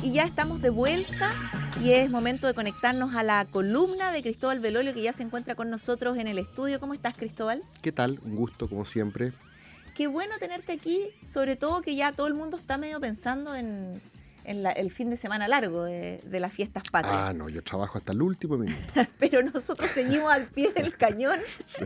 Y ya estamos de vuelta y es momento de conectarnos a la columna de Cristóbal Belolio, que ya se encuentra con nosotros en el estudio. ¿Cómo estás, Cristóbal? ¿Qué tal? Un gusto, como siempre. Qué bueno tenerte aquí, sobre todo que ya todo el mundo está medio pensando en el fin de semana largo de las fiestas patrias. Ah, no, yo trabajo hasta el último minuto. Pero nosotros seguimos al pie del cañón, sí,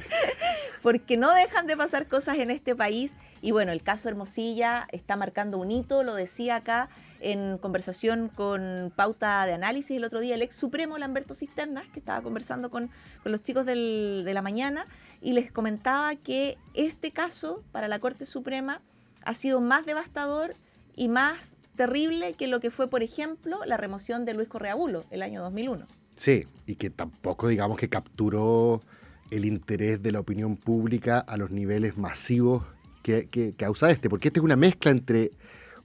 porque no dejan de pasar cosas en este país. Y bueno, el caso Hermosilla está marcando un hito, lo decía acá en conversación con Pauta de Análisis el otro día el ex supremo Lamberto Cisternas, que estaba conversando con los chicos de la mañana, y les comentaba que este caso para la Corte Suprema ha sido más devastador y más terrible que lo que fue, por ejemplo, la remoción de Luis Correa Bulo el año 2001. Sí, y que tampoco, digamos, que capturó el interés de la opinión pública a los niveles masivos que causa porque esta es una mezcla entre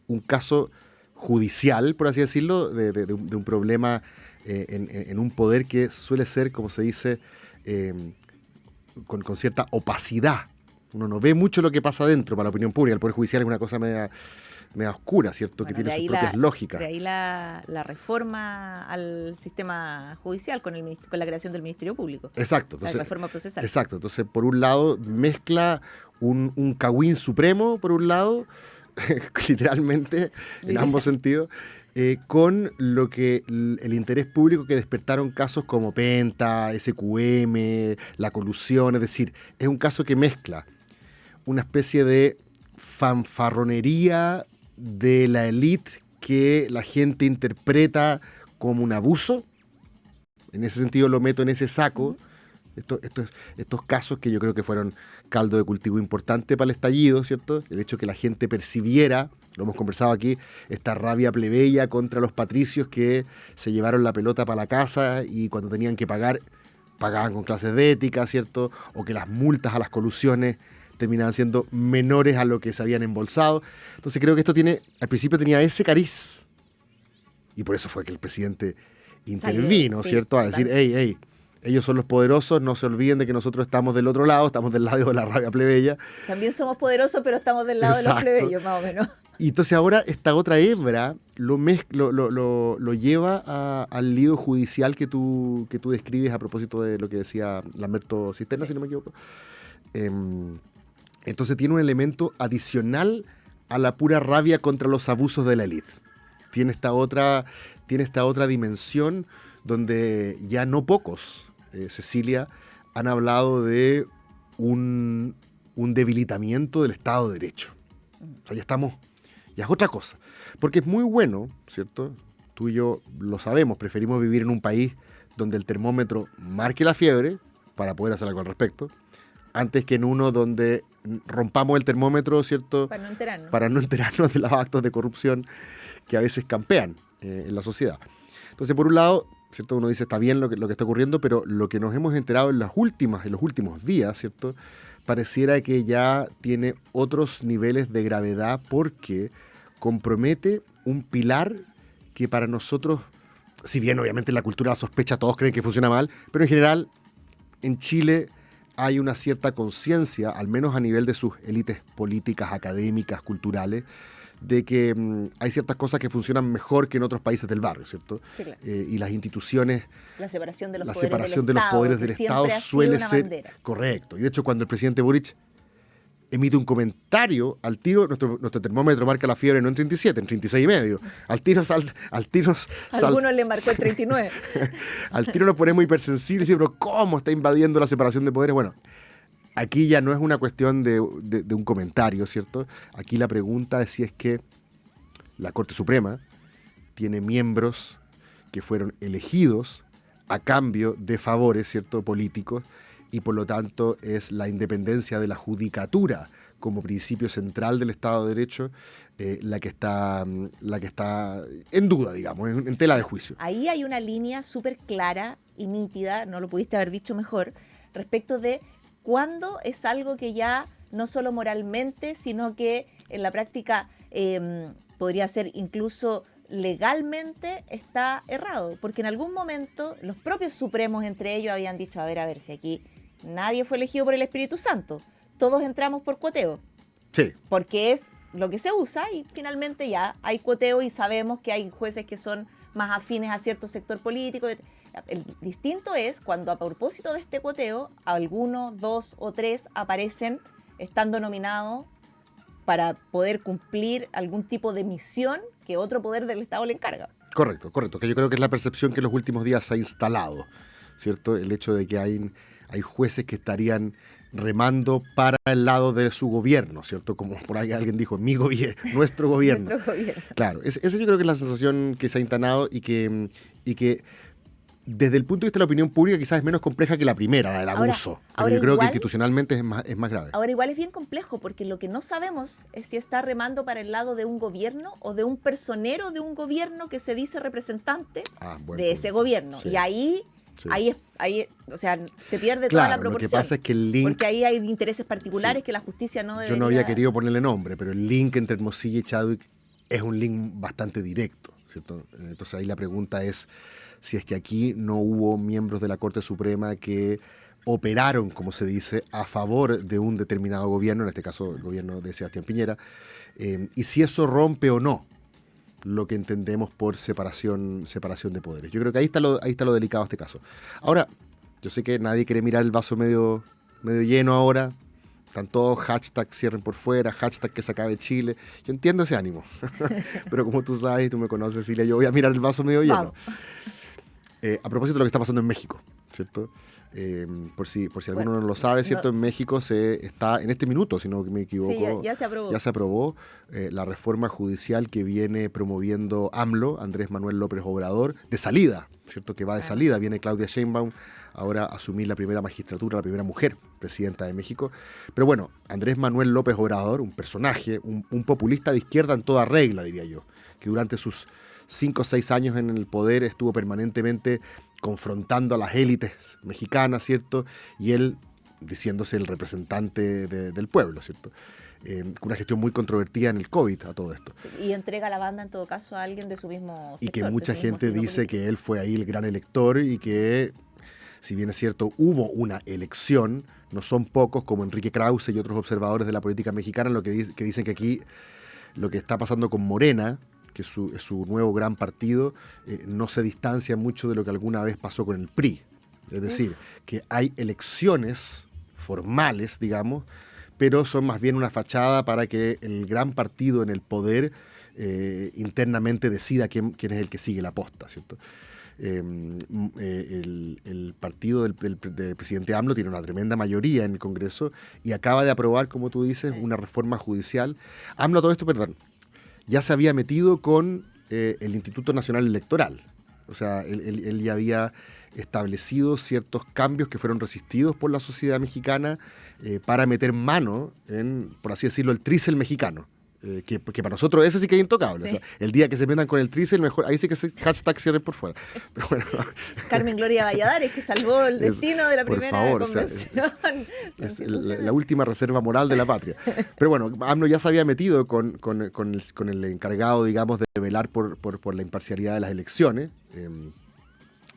un caso judicial, por así decirlo, de un problema en un poder que suele ser, como se dice, con cierta opacidad. Uno no ve mucho lo que pasa dentro para la opinión pública. El Poder Judicial es una cosa media oscura, ¿cierto? Bueno, que tiene sus propias lógicas. De ahí la reforma al sistema judicial con la creación del Ministerio Público. Exacto. Entonces, la reforma procesal. Exacto. Entonces, por un lado, mezcla un cagüín supremo, por un lado, literalmente, en ambos sentidos, con lo que el interés público que despertaron casos como Penta, SQM, la colusión. Es decir, es un caso que mezcla una especie de fanfarronería de la élite que la gente interpreta como un abuso. En ese sentido lo meto en ese saco. Estos casos que yo creo que fueron caldo de cultivo importante para el estallido, ¿cierto? El hecho que la gente percibiera, lo hemos conversado aquí, esta rabia plebeya contra los patricios que se llevaron la pelota para la casa y cuando tenían que pagar, pagaban con clases de ética, ¿cierto? O que las multas a las colusiones terminaban siendo menores a lo que se habían embolsado. Entonces creo que esto al principio tenía ese cariz, y por eso fue que el presidente intervino, sí, ¿cierto? A decir, hey, ellos son los poderosos, no se olviden de que nosotros estamos del otro lado, estamos del lado de la rabia plebeya. También somos poderosos, pero estamos del lado de los plebeyos, más o menos. Y entonces ahora esta otra hebra lo lleva al lío judicial que tú describes a propósito de lo que decía Lamberto Cisternas, sí, si no me equivoco. Entonces tiene un elemento adicional a la pura rabia contra los abusos de la élite. Tiene esta otra dimensión donde ya no pocos, Cecilia, han hablado de un debilitamiento del Estado de Derecho. O sea, ya es otra cosa. Porque es muy bueno, ¿cierto? Tú y yo lo sabemos, preferimos vivir en un país donde el termómetro marque la fiebre para poder hacer algo al respecto, antes que en uno donde rompamos el termómetro, ¿cierto? Para no enterarnos de los actos de corrupción que a veces campean en la sociedad. Entonces, por un lado, ¿cierto? Uno dice, está bien lo que está ocurriendo, pero lo que nos hemos enterado en los últimos días, ¿cierto? Pareciera que ya tiene otros niveles de gravedad porque compromete un pilar que para nosotros, si bien obviamente en la cultura de la sospecha todos creen que funciona mal, pero en general en Chile hay una cierta conciencia, al menos a nivel de sus élites políticas, académicas, culturales, de que hay ciertas cosas que funcionan mejor que en otros países del barrio, ¿cierto? Sí, claro. Y las instituciones, la separación de los poderes del Estado suele ser bandera. Correcto. Y de hecho, cuando el presidente Boric emite un comentario, al tiro, nuestro termómetro marca la fiebre no en 37, en 36,5. Al tiro algunos le marcó el 39. Al tiro nos ponemos hipersensibles y pero ¿cómo está invadiendo la separación de poderes? Bueno, aquí ya no es una cuestión de un comentario, ¿cierto? Aquí la pregunta es si es que la Corte Suprema tiene miembros que fueron elegidos a cambio de favores, ¿cierto?, políticos, y por lo tanto es la independencia de la judicatura como principio central del Estado de Derecho la que está en duda, digamos, en tela de juicio. Ahí hay una línea súper clara y nítida, no lo pudiste haber dicho mejor, respecto de cuándo es algo que ya no solo moralmente, sino que en la práctica podría ser incluso legalmente está errado. Porque en algún momento los propios supremos entre ellos habían dicho, a ver, si aquí nadie fue elegido por el Espíritu Santo, todos entramos por cuoteo. Sí. Porque es lo que se usa y finalmente ya hay cuoteo y sabemos que hay jueces que son más afines a cierto sector político. El distinto es cuando a propósito de este cuoteo, alguno, 2 o 3 aparecen estando nominados para poder cumplir algún tipo de misión que otro poder del Estado le encarga. Correcto, que yo creo que es la percepción que en los últimos días se ha instalado, ¿cierto? El hecho de que hay jueces que estarían remando para el lado de su gobierno, ¿cierto? Como por ahí alguien dijo, mi gobierno, nuestro gobierno. Nuestro gobierno. Claro, esa yo creo que es la sensación que se ha instalado y que desde el punto de vista de la opinión pública quizás es menos compleja que la primera, la del abuso. Pero yo creo que institucionalmente es más grave. Ahora igual es bien complejo porque lo que no sabemos es si está remando para el lado de un gobierno o de un personero de un gobierno que se dice representante de ese gobierno. Sí. Y ahí, o sea, se pierde toda la proporción. Lo que pasa es que el link... Porque ahí hay intereses particulares que la justicia no debería... Yo no había querido ponerle nombre, pero el link entre Hermosilla y Chadwick es un link bastante directo, ¿cierto? Entonces ahí la pregunta es si es que aquí no hubo miembros de la Corte Suprema que operaron, como se dice, a favor de un determinado gobierno, en este caso el gobierno de Sebastián Piñera, y si eso rompe o no lo que entendemos por separación de poderes. Yo creo que ahí está lo delicado de este caso. Ahora, yo sé que nadie quiere mirar el vaso medio lleno ahora. Están todos hashtag cierren por fuera, hashtag que se acabe Chile. Yo entiendo ese ánimo. Pero como tú sabes, tú me conoces, Cilia, yo voy a mirar el vaso medio lleno. A propósito de lo que está pasando en México, ¿cierto? Por si alguno no lo sabe, ¿cierto? En México se está, en este minuto, si no me equivoco, sí, ya se aprobó la reforma judicial que viene promoviendo AMLO, Andrés Manuel López Obrador, de salida, ¿cierto? Que va de salida. Viene Claudia Sheinbaum ahora a asumir la primera magistratura, la primera mujer presidenta de México. Pero bueno, Andrés Manuel López Obrador, un personaje, un populista de izquierda en toda regla, diría yo, que durante sus 5 o 6 años en el poder estuvo permanentemente confrontando a las élites mexicanas, ¿cierto? Y él diciéndose el representante del pueblo, ¿cierto? Una gestión muy controvertida en el COVID a todo esto. Sí, y entrega la banda en todo caso a alguien de su mismo sector. Y que mucha gente dice que él fue ahí el gran elector y que, si bien es cierto, hubo una elección, no son pocos como Enrique Krause y otros observadores de la política mexicana que dicen que aquí lo que está pasando con Morena, que es su nuevo gran partido, no se distancia mucho de lo que alguna vez pasó con el PRI. Es decir, que hay elecciones formales, digamos, pero son más bien una fachada para que el gran partido en el poder internamente decida quién es el que sigue la posta, ¿cierto? El partido del presidente AMLO tiene una tremenda mayoría en el Congreso y acaba de aprobar, como tú dices, una reforma judicial. AMLO, todo esto, perdón, ya se había metido con el Instituto Nacional Electoral. O sea, él ya había establecido ciertos cambios que fueron resistidos por la sociedad mexicana para meter mano en, por así decirlo, el trícel mexicano. Que para nosotros ese sí que es intocable. Sí. O sea, el día que se metan con el trícel, mejor, ahí sí que se hashtag cierren por fuera. Pero bueno. Carmen Gloria Valladares, que salvó el destino de la primera convención. Es la última reserva moral de la patria. Pero bueno, AMLO ya se había metido con el encargado, digamos, de velar por la imparcialidad de las elecciones.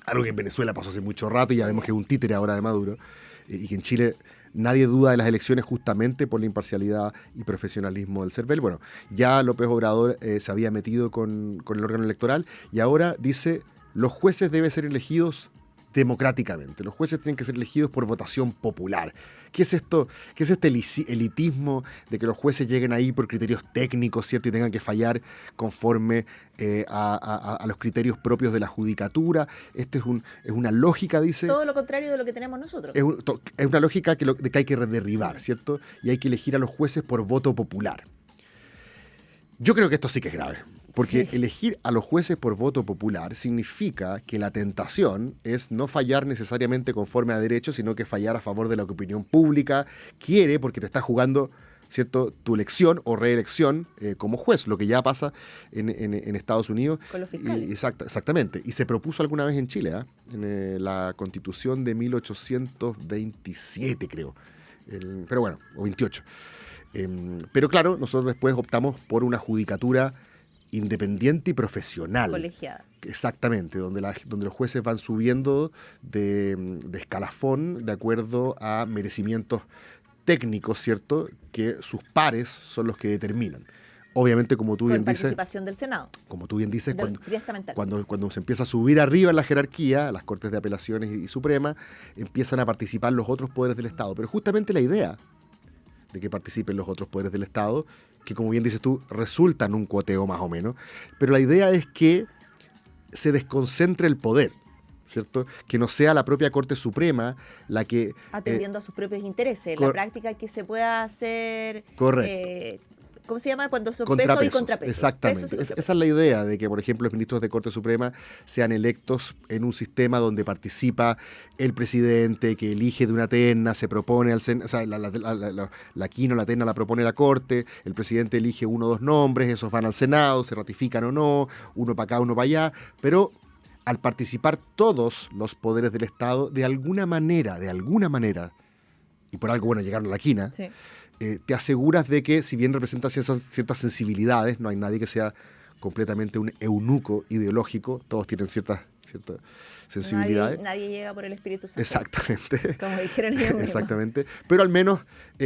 Algo que en Venezuela pasó hace mucho rato y ya vemos que es un títere ahora de Maduro. Y que en Chile nadie duda de las elecciones justamente por la imparcialidad y profesionalismo del CERVEL. Bueno, ya López Obrador se había metido con el órgano electoral y ahora dice, los jueces deben ser elegidos democráticamente. Los jueces tienen que ser elegidos por votación popular. ¿Qué es esto? ¿Qué es este elitismo de que los jueces lleguen ahí por criterios técnicos, ¿cierto? Y tengan que fallar conforme a los criterios propios de la judicatura? Es una lógica, dice... Todo lo contrario de lo que tenemos nosotros. Es una lógica de que hay que derribar, ¿cierto? Y hay que elegir a los jueces por voto popular. Yo creo que esto sí que es grave. Porque elegir a los jueces por voto popular significa que la tentación es no fallar necesariamente conforme a derecho, sino que fallar a favor de lo que la opinión pública quiere, porque te está jugando, ¿cierto?, tu elección o reelección como juez, lo que ya pasa en Estados Unidos. Con los fiscales. Exactamente. Y se propuso alguna vez en Chile, en la Constitución de 1827, creo. Pero bueno, o 28. Pero claro, nosotros después optamos por una judicatura independiente y profesional. Colegiada. Exactamente, donde los jueces van subiendo de escalafón de acuerdo a merecimientos técnicos, ¿cierto?, que sus pares son los que determinan. Obviamente, como tú bien Con dices, participación del Senado. como tú bien dices, Directamente. cuando se empieza a subir arriba en la jerarquía, las Cortes de Apelaciones y Suprema, empiezan a participar los otros poderes del Estado. Pero justamente la idea de que participen los otros poderes del Estado, que como bien dices tú, resulta en un cuoteo más o menos, pero la idea es que se desconcentre el poder, ¿cierto? Que no sea la propia Corte Suprema la que... Atendiendo a sus propios intereses. La práctica que se pueda hacer... Correcto. ¿Cómo se llama? Cuando son Contrapesos, pesos y contrapesos. exactamente. Pesos y contrapesos. Esa es la idea de que, por ejemplo, los ministros de Corte Suprema sean electos en un sistema donde participa el presidente, que elige de una terna, se propone al Senado, o sea, la quina o la terna la propone la Corte, el presidente elige uno o dos nombres, esos van al Senado, se ratifican o no, uno para acá, uno para allá, pero al participar todos los poderes del Estado, de alguna manera, y por algo, bueno, llegaron a la quina, Sí. Te aseguras de que, si bien representa ciertas sensibilidades, no hay nadie que sea completamente un eunuco ideológico, todos tienen ciertas sensibilidades. Nadie llega por el Espíritu Santo. Exactamente. Como dijeron ellos mismos. Exactamente. Pero al menos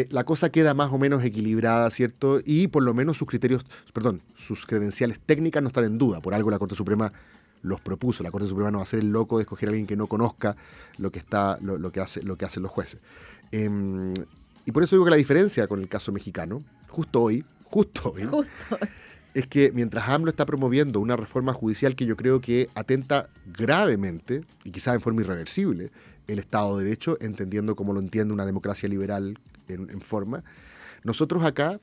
la cosa queda más o menos equilibrada, ¿cierto? Y por lo menos sus credenciales técnicas no están en duda. Por algo la Corte Suprema los propuso. La Corte Suprema no va a ser el loco de escoger a alguien que no conozca lo que hacen los jueces. Y por eso digo que la diferencia con el caso mexicano, justo hoy, es que mientras AMLO está promoviendo una reforma judicial que yo creo que atenta gravemente, y quizás en forma irreversible, el Estado de Derecho, entendiendo como lo entiende una democracia liberal en forma, nosotros acá,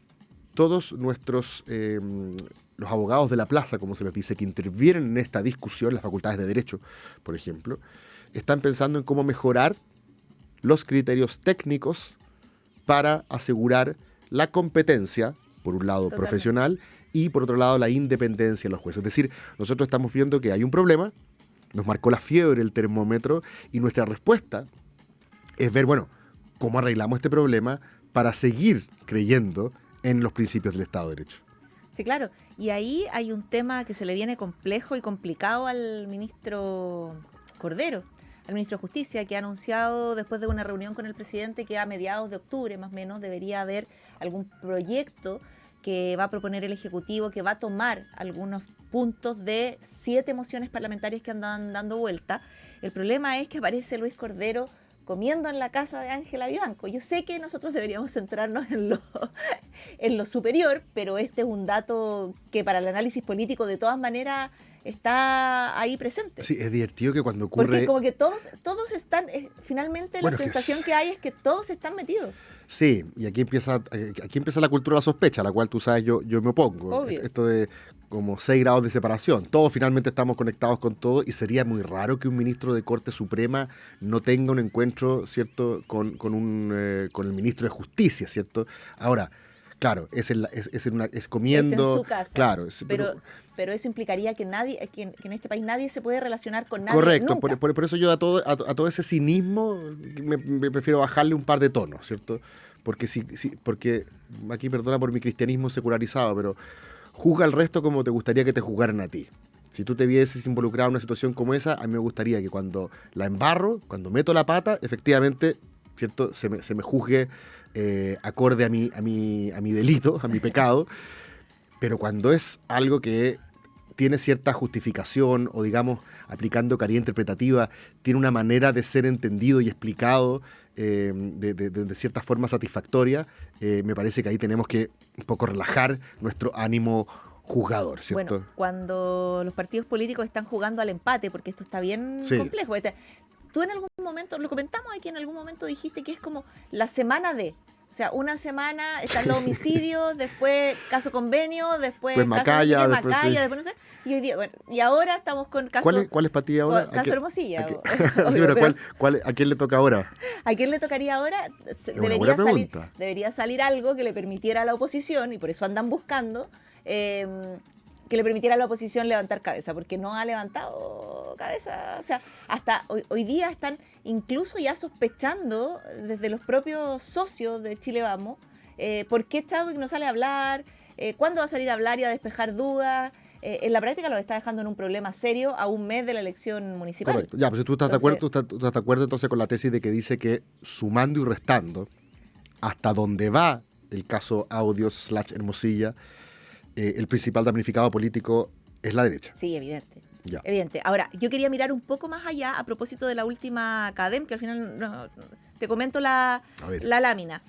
todos nuestros, los abogados de la plaza, como se les dice, que intervienen en esta discusión, las facultades de Derecho, por ejemplo, están pensando en cómo mejorar los criterios técnicos para asegurar la competencia, por un lado profesional, y por otro lado la independencia de los jueces. Es decir, nosotros estamos viendo que hay un problema, nos marcó la fiebre el termómetro, y nuestra respuesta es ver, bueno, cómo arreglamos este problema para seguir creyendo en los principios del Estado de Derecho. Sí, claro. Y ahí hay un tema que se le viene complejo y complicado al ministro Cordero, al ministro de Justicia, que ha anunciado después de una reunión con el presidente que a mediados de octubre más o menos debería haber algún proyecto que va a proponer el Ejecutivo, que va a tomar algunos puntos de 7 mociones parlamentarias que andan dando vuelta. El problema es que aparece Luis Cordero comiendo en la casa de Ángela Vivanco. Yo sé que nosotros deberíamos centrarnos en lo superior, pero este es un dato que para el análisis político de todas maneras está ahí presente. Sí, es divertido que cuando ocurre... Porque como que todos están, finalmente la sensación que hay es que todos están metidos. Sí, y aquí empieza la cultura de la sospecha, a la cual tú sabes, yo me opongo. Obvio. Esto de como 6 grados de separación. Todos finalmente estamos conectados con todo, y sería muy raro que un ministro de Corte Suprema no tenga un encuentro, ¿cierto?, con el ministro de Justicia, ¿cierto? Ahora, claro, es comiendo... Es en su casa. Claro, pero eso implicaría que en este país nadie se puede relacionar con nadie. Correcto, nunca. por eso yo a todo ese cinismo me prefiero bajarle un par de tonos, ¿cierto? Porque porque aquí, perdona por mi cristianismo secularizado, pero juzga al resto como te gustaría que te juzgaran a ti. Si tú te vieses involucrado en una situación como esa, a mí me gustaría que cuando la embarro, cuando meto la pata, efectivamente, ¿cierto?, se me juzgue acorde a mi delito, a mi pecado. Pero cuando es algo que tiene cierta justificación, o digamos, aplicando caridad interpretativa, tiene una manera de ser entendido y explicado de cierta forma satisfactoria, me parece que ahí tenemos que un poco relajar nuestro ánimo juzgador, ¿cierto? Bueno, cuando los partidos políticos están jugando al empate, porque esto está bien complejo. Tú en algún momento, lo comentamos aquí, en algún momento dijiste que es como la semana de... O sea, una semana están los homicidios, después caso convenio, después caso Macaya, después no sé. Y hoy día, bueno, y ahora estamos con caso... ¿Cuál es para ti ahora? Caso Hermosilla. Sí, pero ¿a quién le toca ahora? ¿A quién le tocaría ahora? Debería salir algo que le permitiera a la oposición, y por eso andan buscando, que le permitiera a la oposición levantar cabeza, porque no ha levantado cabeza. O sea, hasta hoy día están incluso ya sospechando desde los propios socios de Chile Vamos, ¿por qué Chadwick no sale a hablar? ¿Cuándo va a salir a hablar y a despejar dudas? En la práctica lo está dejando en un problema serio a un mes de la elección municipal. Correcto. Ya, pues si tú estás de acuerdo, tú estás de acuerdo entonces con la tesis de que dice que sumando y restando hasta donde va el caso Audios/Hermosilla, el principal damnificado político es la derecha. Sí, evidente. Ya. Evidente. Ahora, yo quería mirar un poco más allá a propósito de la última CADEM, que al final te comento la lámina.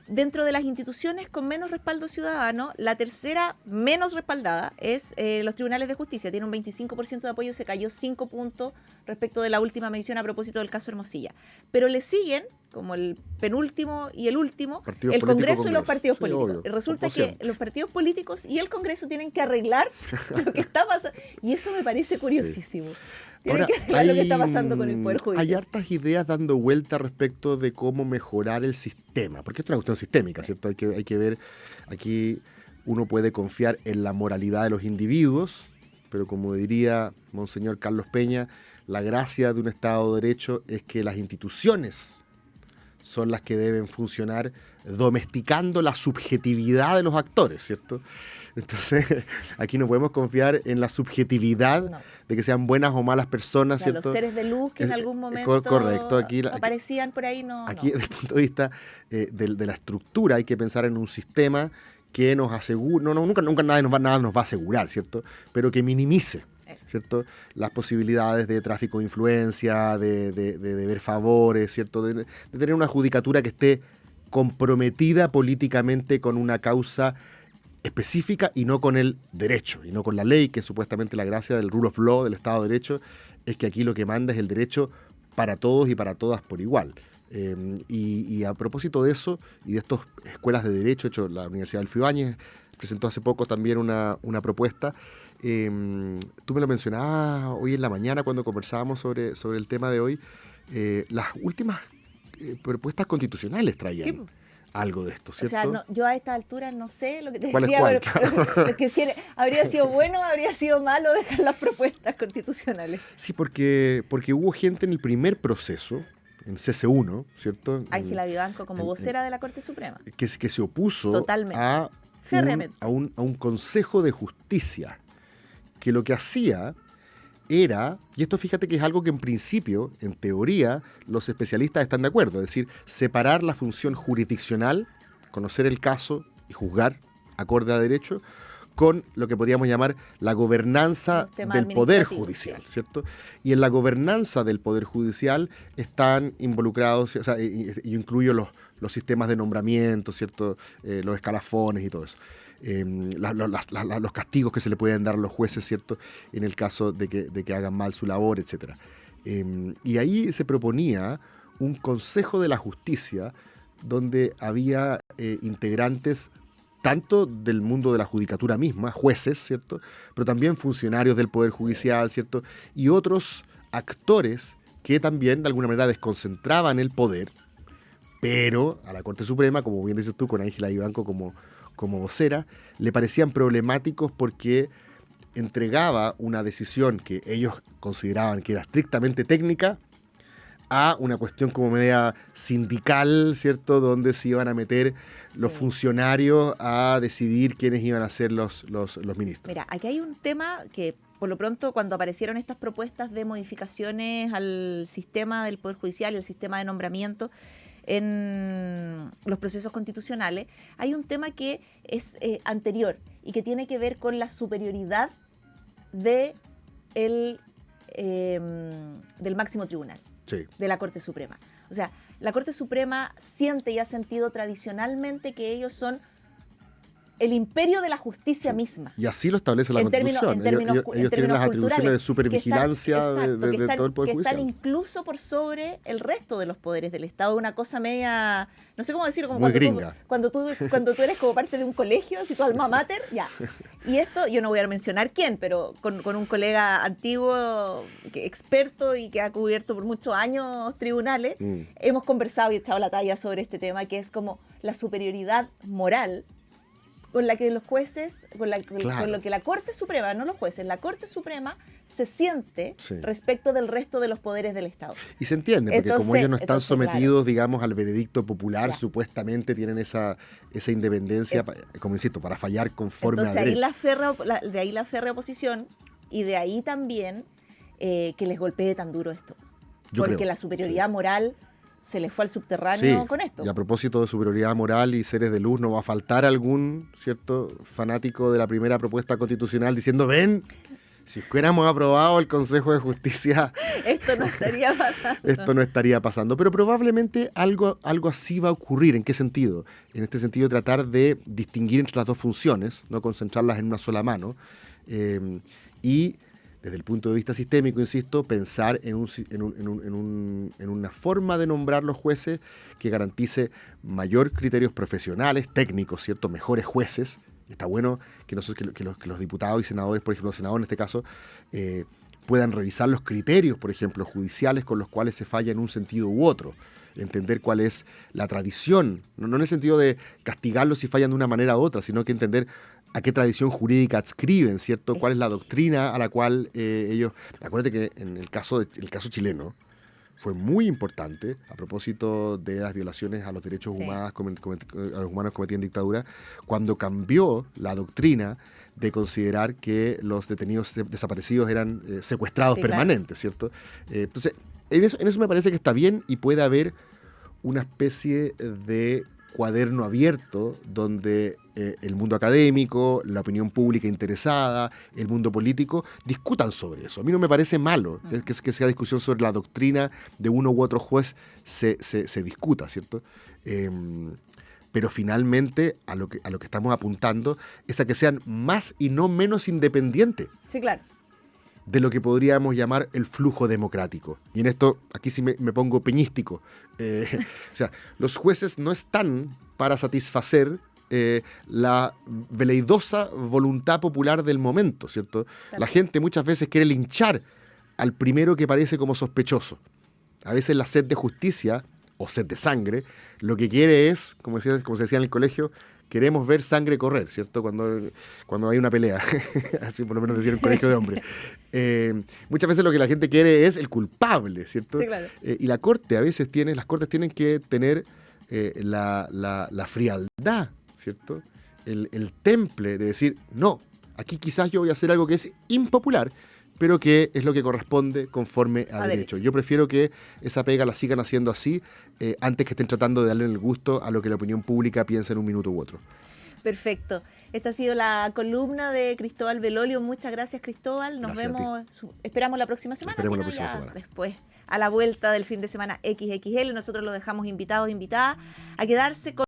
Dentro de las instituciones con menos respaldo ciudadano, la tercera menos respaldada es los tribunales de justicia. Tiene un 25% de apoyo, se cayó 5 puntos respecto de la última medición a propósito del caso Hermosilla. Pero le siguen, como el penúltimo y el último, el Congreso y los partidos políticos. Obvio. Resulta que los partidos políticos y el Congreso tienen que arreglar lo que está pasando. Y eso me parece curiosísimo. Tienen que arreglar lo que está pasando con el Poder Judicial. Hay hartas ideas dando vuelta respecto de cómo mejorar el sistema, porque esto es una cuestión sistémica, ¿cierto? Hay que ver, aquí uno puede confiar en la moralidad de los individuos, pero como diría Monseñor Carlos Peña, la gracia de un Estado de Derecho es que las instituciones son las que deben funcionar domesticando la subjetividad de los actores, ¿cierto? Entonces, aquí no podemos confiar en la subjetividad de que sean buenas o malas personas, ¿cierto? Los seres de luz que en algún momento correcto, aparecían por ahí, Aquí, desde el punto de vista de la estructura, hay que pensar en un sistema que nos asegure, nunca nada nos va a asegurar, ¿cierto? Pero que minimice, ¿cierto? Las posibilidades de tráfico de influencia, de ver favores, ¿cierto? De tener una judicatura que esté comprometida políticamente con una causa específica y no con el derecho, y no con la ley, que es supuestamente la gracia del rule of law, del Estado de Derecho, es que aquí lo que manda es el derecho para todos y para todas por igual. Y a propósito de eso, y de estas escuelas de derecho, de hecho la Universidad del Ibáñez presentó hace poco también una propuesta. Tú me lo mencionabas hoy en la mañana cuando conversábamos sobre el tema de hoy. Las últimas propuestas constitucionales traían sí. Algo de esto, ¿cierto? O sea, yo a esta altura no sé lo que te ¿Cuál decía, es cuál? pero es que si habría sido bueno o habría sido malo dejar las propuestas constitucionales. Sí, porque hubo gente en el primer proceso, en CC1, ¿cierto? Ángela Vivanco como vocera de la Corte Suprema. Que se opuso totalmente, a un Consejo de Justicia, que lo que hacía era, y esto fíjate que es algo que en principio, en teoría, los especialistas están de acuerdo, es decir, separar la función jurisdiccional, conocer el caso y juzgar acorde a derecho, con lo que podríamos llamar la gobernanza del Poder Judicial, ¿cierto? Y en la gobernanza del Poder Judicial están involucrados, o sea, yo incluyo los sistemas de nombramiento, ¿cierto? Los escalafones y todo eso. Los castigos que se le pueden dar a los jueces, ¿cierto? En el caso de que hagan mal su labor, etc. Y ahí se proponía un Consejo de la Justicia donde había integrantes tanto del mundo de la judicatura misma, jueces, ¿cierto? Pero también funcionarios del Poder Judicial, ¿cierto? Y otros actores que también de alguna manera desconcentraban el poder, pero a la Corte Suprema, como bien dices tú, con Ángela Vivanco como vocera, le parecían problemáticos porque entregaba una decisión que ellos consideraban que era estrictamente técnica a una cuestión como media sindical, ¿cierto? Donde se iban a meter los funcionarios a decidir quiénes iban a ser los ministros. Mira, aquí hay un tema que por lo pronto cuando aparecieron estas propuestas de modificaciones al sistema del Poder Judicial y el sistema de nombramiento en los procesos constitucionales, hay un tema que es anterior y que tiene que ver con la superioridad del máximo tribunal, sí, de la Corte Suprema. O sea, la Corte Suprema siente y ha sentido tradicionalmente que ellos son el imperio de la justicia misma. Y así lo establece la Constitución. Ellos tienen las atribuciones de supervigilancia de todo el Poder Judicial. Que están incluso por sobre el resto de los poderes del Estado. Una cosa media, no sé cómo decirlo, como muy gringa. Cuando tú eres como parte de un colegio, si tu alma mater, ya. Y esto, yo no voy a mencionar quién, pero con un colega antiguo, experto y que ha cubierto por muchos años tribunales, hemos conversado y echado la talla sobre este tema, que es como la superioridad moral con la que los jueces, con lo que la Corte Suprema, no los jueces, la Corte Suprema se siente respecto del resto de los poderes del Estado. Y se entiende, porque como ellos no están sometidos, digamos, al veredicto popular, supuestamente tienen esa independencia, como insisto, para fallar conforme a derecho. De ahí la férrea oposición y de ahí también que les golpee tan duro esto. Porque la superioridad moral se les fue al subterráneo con esto. Y a propósito de superioridad moral y seres de luz, no va a faltar algún cierto fanático de la primera propuesta constitucional diciendo, ven, si hubiéramos aprobado el Consejo de Justicia, esto no estaría pasando. Esto no estaría pasando. Pero probablemente algo así va a ocurrir. ¿En qué sentido? En este sentido, tratar de distinguir entre las dos funciones, no concentrarlas en una sola mano. Y desde el punto de vista sistémico, insisto, pensar en una forma de nombrar los jueces que garantice mayor criterios profesionales, técnicos, ¿cierto? Mejores jueces. Está bueno que los diputados y senadores, por ejemplo, los senadores en este caso, puedan revisar los criterios, por ejemplo, judiciales con los cuales se falla en un sentido u otro. Entender cuál es la tradición, no en el sentido de castigarlos si fallan de una manera u otra, sino que entender a qué tradición jurídica adscriben, ¿cierto? ¿Cuál es la doctrina a la cual ellos... Acuérdate que en el caso chileno fue muy importante, a propósito de las violaciones a los derechos humanos cometidos en dictadura, cuando cambió la doctrina de considerar que los detenidos desaparecidos eran secuestrados permanentes, ¿cierto? Entonces, en eso me parece que está bien y puede haber una especie de cuaderno abierto donde el mundo académico, la opinión pública interesada, el mundo político discutan sobre eso. A mí no me parece malo que sea discusión sobre la doctrina de uno u otro juez se discuta, ¿cierto? Pero finalmente a lo que estamos apuntando es a que sean más y no menos independientes. Sí, claro. De lo que podríamos llamar el flujo democrático. Y en esto, aquí sí me pongo peñístico. O sea, los jueces no están para satisfacer la veleidosa voluntad popular del momento, ¿cierto? Claro. La gente muchas veces quiere linchar al primero que parece como sospechoso. A veces la sed de justicia o sed de sangre, lo que quiere es, como se decía en el colegio, queremos ver sangre correr, ¿cierto? Cuando hay una pelea, así por lo menos decía en el colegio de hombres. Muchas veces lo que la gente quiere es el culpable, ¿cierto? Sí, claro. Y las cortes tienen que tener la frialdad, ¿cierto? El temple de decir, no, aquí quizás yo voy a hacer algo que es impopular, pero que es lo que corresponde conforme a derecho. Yo prefiero que esa pega la sigan haciendo así, antes que estén tratando de darle el gusto a lo que la opinión pública piensa en un minuto u otro. Perfecto. Esta ha sido la columna de Cristóbal Belolio. Muchas gracias, Cristóbal. Nos vemos, esperamos la próxima semana. Esperemos la próxima semana. Después, a la vuelta del fin de semana XXL, nosotros lo dejamos invitados, invitadas a quedarse con